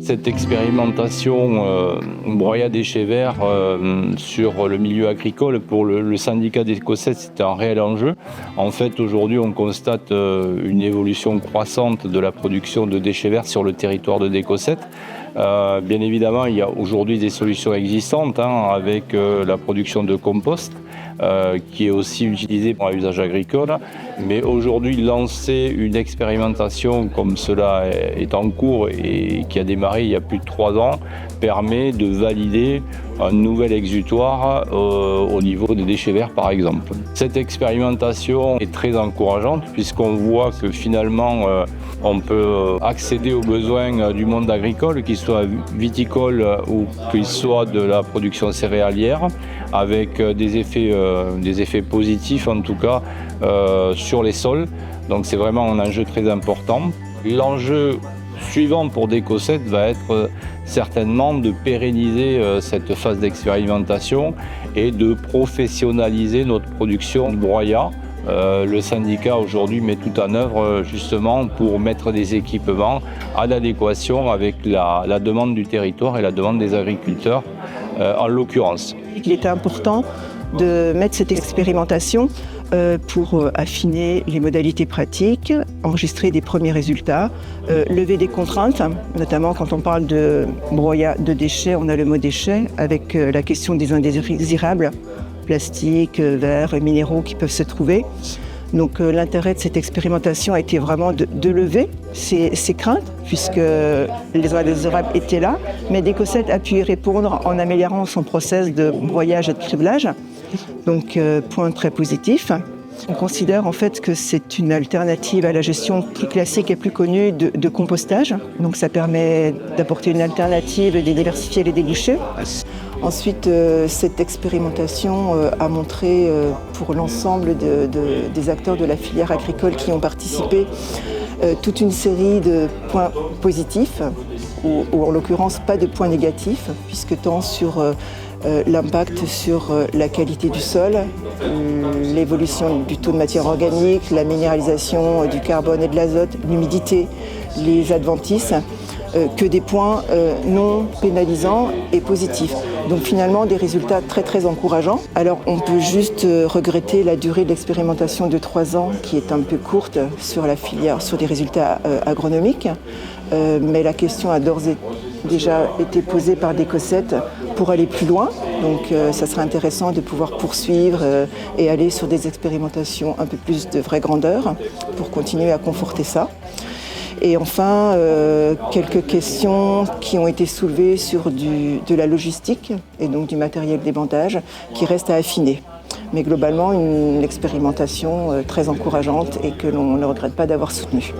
Cette expérimentation broyat déchets verts sur le milieu agricole, pour le syndicat d'Écossais, c'est un réel enjeu. En fait, aujourd'hui, on constate une évolution croissante de la production de déchets verts sur le territoire de Décossette. Bien évidemment, il y a aujourd'hui des solutions existantes avec la production de compost, qui est aussi utilisée pour l'usage agricole. Mais aujourd'hui, lancer une expérimentation comme cela est en cours et qui a démarré il y a plus de 3 ans, permet de valider un nouvel exutoire au niveau des déchets verts, par exemple. Cette expérimentation est très encourageante puisqu'on voit que finalement, on peut accéder aux besoins du monde agricole, qu'il soit viticole ou qu'il soit de la production céréalière, avec des effets positifs en tout cas sur les sols. Donc c'est vraiment un enjeu très important. L'enjeu suivant pour Décossette va être certainement de pérenniser cette phase d'expérimentation et de professionnaliser notre production de broyat. Le syndicat aujourd'hui met tout en œuvre justement pour mettre des équipements à l'adéquation avec la demande du territoire et la demande des agriculteurs en l'occurrence. Il était important de mettre cette expérimentation pour affiner les modalités pratiques, enregistrer des premiers résultats, lever des contraintes, notamment quand on parle de broyat de déchets, on a le mot déchets avec la question des indésirables, plastique, verre, minéraux qui peuvent se trouver. Donc l'intérêt de cette expérimentation a été vraiment de lever ces craintes, puisque les indésirables étaient là, mais Décossette a pu y répondre en améliorant son process de broyage et de criblage. Donc point très positif. On considère en fait que c'est une alternative à la gestion plus classique et plus connue de compostage. Donc ça permet d'apporter une alternative et de diversifier les débouchés. Ensuite, cette expérimentation a montré pour l'ensemble des acteurs de la filière agricole qui ont participé toute une série de points positifs, ou en l'occurrence pas de points négatifs, puisque tant sur l'impact sur la qualité du sol, l'évolution du taux de matière organique, la minéralisation du carbone et de l'azote, l'humidité, les adventices, que des points non pénalisants et positifs. Donc finalement des résultats très très encourageants. Alors on peut juste regretter la durée de l'expérimentation de 3 ans qui est un peu courte sur la filière, sur des résultats agronomiques. Mais la question a d'ores et déjà été posée par Décossette pour aller plus loin. Donc ça serait intéressant de pouvoir poursuivre et aller sur des expérimentations un peu plus de vraie grandeur pour continuer à conforter ça. Et enfin, quelques questions qui ont été soulevées sur de la logistique et donc du matériel d'ébandage qui reste à affiner. Mais globalement, une expérimentation très encourageante et que l'on ne regrette pas d'avoir soutenue.